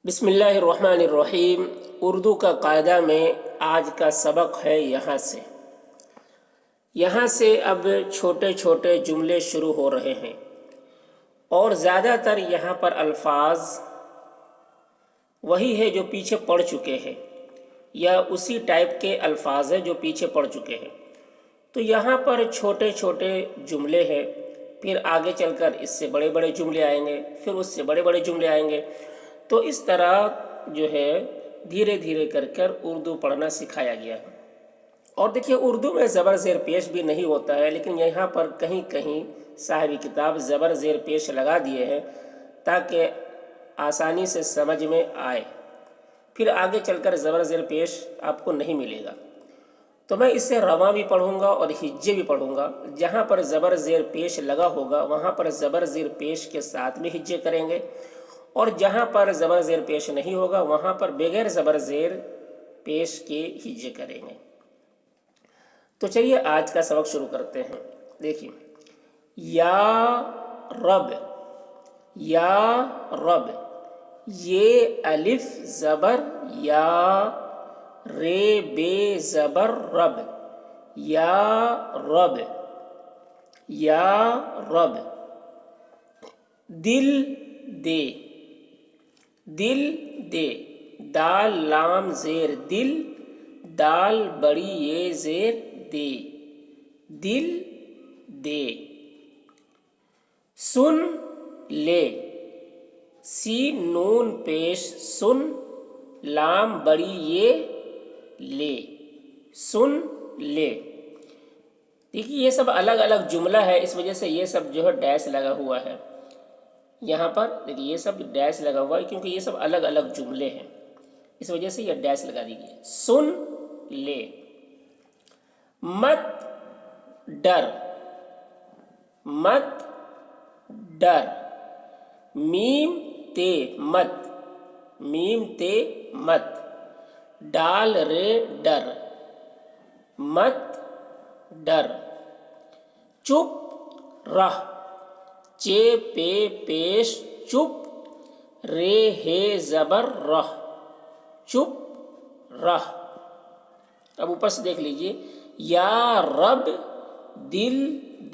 بسم اللہ الرحمن الرحیم۔ اردو کا قاعدہ میں آج کا سبق ہے یہاں سے اب چھوٹے چھوٹے جملے شروع ہو رہے ہیں اور زیادہ تر یہاں پر الفاظ وہی ہے جو پیچھے پڑ چکے ہیں یا اسی ٹائپ کے الفاظ ہیں جو پیچھے پڑ چکے ہیں۔ تو یہاں پر چھوٹے چھوٹے جملے ہیں، پھر آگے چل کر اس سے بڑے بڑے جملے آئیں گے، پھر اس سے بڑے بڑے جملے آئیں گے۔ تو اس طرح جو ہے دھیرے دھیرے کر کر اردو پڑھنا سکھایا گیا ہے۔ اور دیکھیے اردو میں زبر زیر پیش بھی نہیں ہوتا ہے، لیکن یہاں پر کہیں کہیں صاحب کتاب زبر زیر پیش لگا دیے ہیں تاکہ آسانی سے سمجھ میں آئے، پھر آگے چل کر زبر زیر پیش آپ کو نہیں ملے گا۔ تو میں اس سے رواں بھی پڑھوں گا اور ہجے بھی پڑھوں گا۔ جہاں پر زبر زیر پیش لگا ہوگا وہاں پر زبر زیر پیش کے ساتھ بھی ہجے کریں گے، اور جہاں پر زبر زیر پیش نہیں ہوگا وہاں پر بغیر زبر زیر پیش کے ہجے کریں گے۔ تو چلیے آج کا سبق شروع کرتے ہیں۔ دیکھیے، یا رب، یا رب، یہ الف زبر یا، رے بے زبر رب، یا رب، یا رب۔ دل دے، دل دے، دال لام زیر دل، دال بڑی یہ زیر دے، دل دے۔ سن لے، سین نون پیش سن، لام بڑی یہ لے، سن لے۔ دیکھیے یہ سب الگ الگ جملہ ہے، اس وجہ سے یہ سب جو ہے ڈیش لگا ہوا ہے یہاں پر۔ دیکھیے یہ سب ڈیش لگا ہوا ہے کیونکہ یہ سب الگ الگ جملے ہیں، اس وجہ سے یہ ڈیش لگا دی گئی۔ سن لے۔ مت ڈر، مت ڈر، میم تے مت، میم تے مت، ڈال رے ڈر، مت ڈر۔ چپ رہ، چے پے پیش چپ، رے ہے زبر رہ، چپ رہ۔ اب اوپر سے دیکھ لیجئے، یا رب دل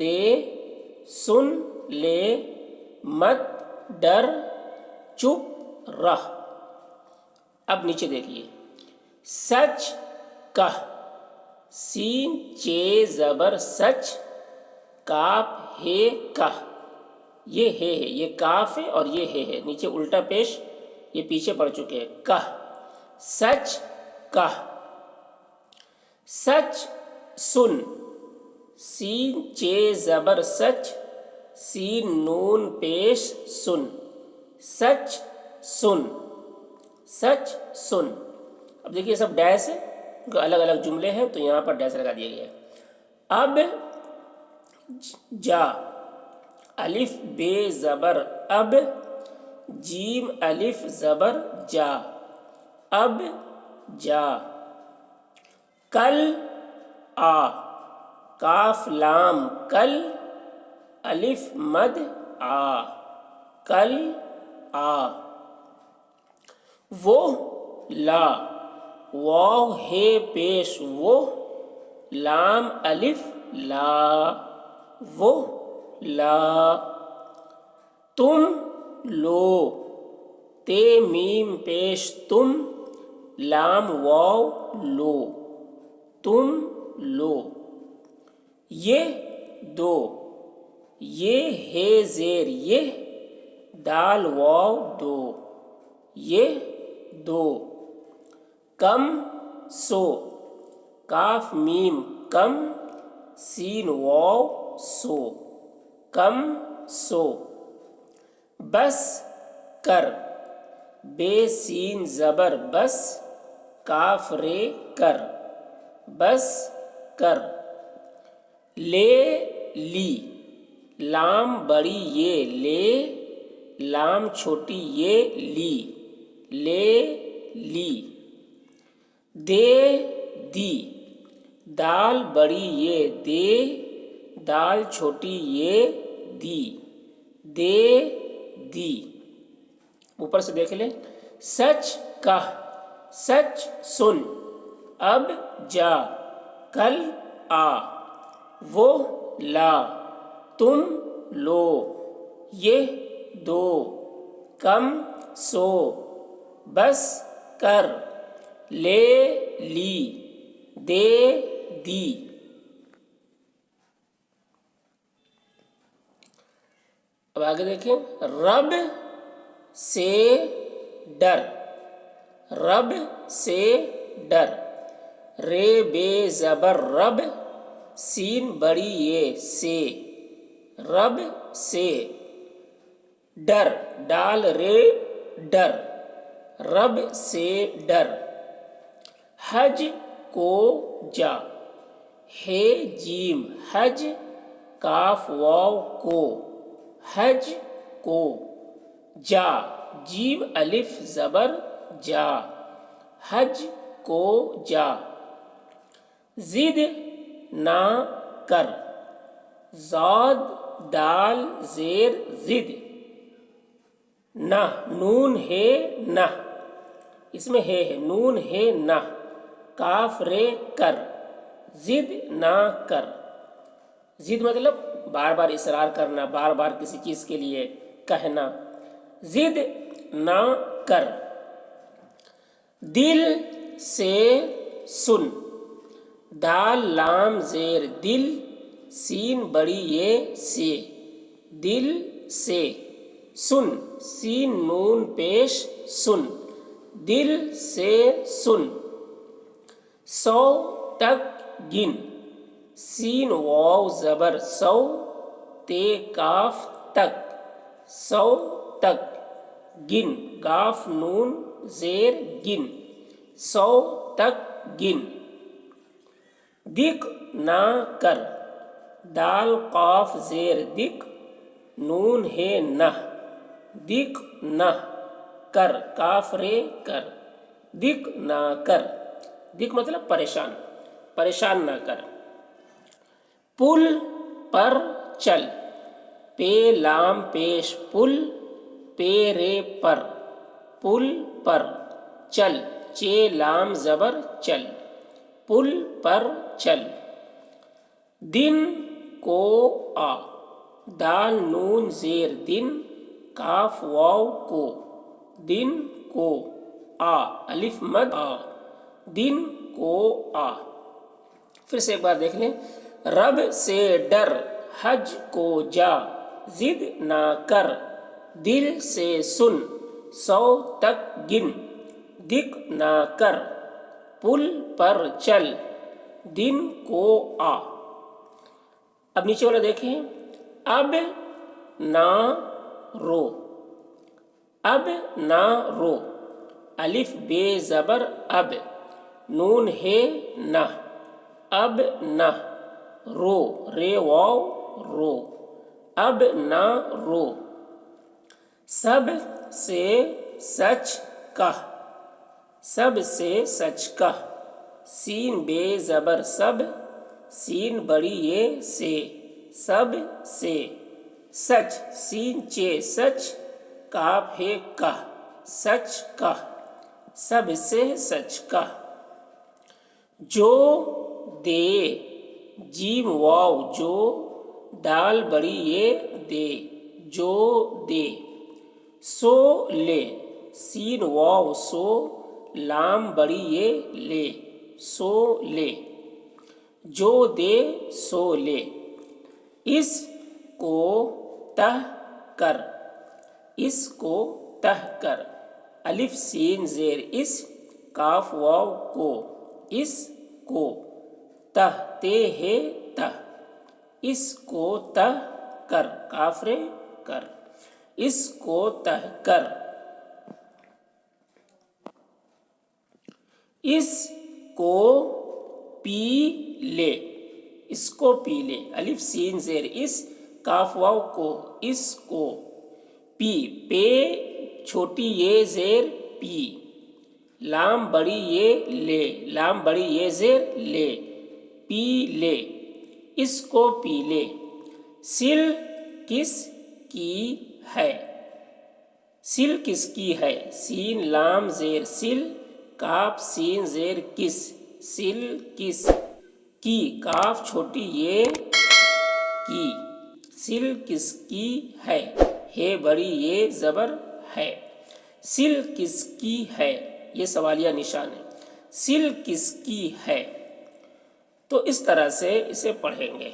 دے، سن لے، مت ڈر، چپ رہ۔ اب نیچے دیکھیے، سچ کہہ، سین چے زبر سچ، کاف ہے کہہ، یہ ہے یہ کاف ہے اور یہ ہے نیچے الٹا پیش، یہ پیچھے پڑ چکے ہیں۔ کہہ، سچ کہہ۔ سچ سن، سین چے زبر سچ، سین نون پیش سن، سچ سن، سچ سن۔ اب دیکھیے سب ڈیش ہے، الگ الگ جملے ہیں تو یہاں پر ڈیش لگا دیا گیا ہے۔ اب جا، الف بے زبر اب، جیم الف زبر جا، اب جا۔ کل آ، کاف لام کل، الف مد آ، کل آ۔ وہ لا، واو ہے پیش وہ، لام الف لا، وہ لا۔ تم لو، تے میم پیش تم، لام واو لو، تم لو۔ یہ دو، یہ ہے زیر یہ، دال واو دو، یہ دو۔ کم سو، کاف میم کم، سین واو سو، کم سو۔ بس کر، بے سین زبر بس، کاف رے کر، بس کر۔ لے لی، لام بڑی یہ لے، لام چھوٹی یہ لی، لے لی۔ دے دی، دال بڑی یہ دے، دال چھوٹی یہ دی، دے دی۔ اوپر سے دیکھ لیں، سچ کہہ، سچ سن، اب جا، کل آ، وہ لا، تم لو، یہ دو، کم سو، بس کر، لے لی، دے دی۔ اب آگے دیکھیں، رب سے ڈر، رب سے ڈر، رے بے زبر رب، سین بڑی یہ سے، رب سے، ڈر، ڈال رے ڈر، رب سے ڈر، حج کو جا، ہے جیم حج، کاف واو کو، حج کو، جا، جیم الف زبر جا، حج کو جا، ضد نہ کر، زاد دال زیر ضد، نہ، نون ہے نہ، اس میں ہے نون ہے نہ، کاف رے کر، ضد نہ کر، ضد مطلب بار بار اصرار کرنا، بار بار کسی چیز کے لیے کہنا، ضد نہ کر، دل سے سن، دال لام زیر دل، سین بڑی یہ سے، دل سے، سن، سین نون پیش سن، دل سے سن، سو تک گن، سین واو زبر سو، تے کاف تک، سو تک، گن، گاف نون زیر گن، سو تک گن، دک نہ کر، دال قاف زیر دک، نون ہے نہ، دک نہ کر، کاف رے کر، دک نہ کر، دک مطلب پریشان، پریشان نہ کر، پل پر چل، پے لام پیش پل، پے رے پر، پل پر، چل، چے لام زبر چل، پل پر چل، دن کو آ، دال نون زیر دن، کاف واو کو، دن کو، آ، الف مد آ، دن کو آ۔ پھر سے ایک بار دیکھ لیں، رب سے ڈر، حج کو جا، ضد نہ کر، دل سے سن، سو تک گن، دک نہ کر، پل پر چل، دن کو آ۔ اب نیچے والا دیکھیں، اب نہ رو، اب نہ رو، الف بے زبر اب، نون ہے نہ، اب نہ، رو، رے واو رو، اب نہ رو، سب سے سچ کہہ، سب سے سچ کہہ، سین بے زبر سب، سین بڑی یہ سے، سب سے، سچ، سین چے سچ، کاف ہے کہہ، سچ کہہ، سب سے سچ کہہ، جو دے، جیم واو جو، دال بڑی یہ دے، جو دے، سو لے، سین واو سو، لام بڑی یہ لے، سو لے، جو دے سو لے، اس کو تہ کر، اس کو تہ کر، الف سین زیر اس، کاف واو کو، اس کو، تہ، تے ہے تہ، اس کو تہ کر، کاف رے کر، اس کو تہ کر، اس کو پی لے، اس کو پی لے، الف سین زیر اس، کاف واو کو، اس کو، پی، پے چھوٹی یہ زیر پی، لام بڑی یہ لے، لام بڑی یہ زیر لے، پی لے، اس کو پی لے، سل کس کی ہے، سل کس کی ہے؟ سین لام زیر سل، کاف سین زیر کس، سل کس کی، کاف چھوٹی یہ کی، سل کس کی ہے، ہے بڑی یہ زبر ہے، سل کس کی ہے، یہ سوالیہ نشان ہے، سل کس کی ہے۔ تو اس طرح سے اسے پڑھیں گے۔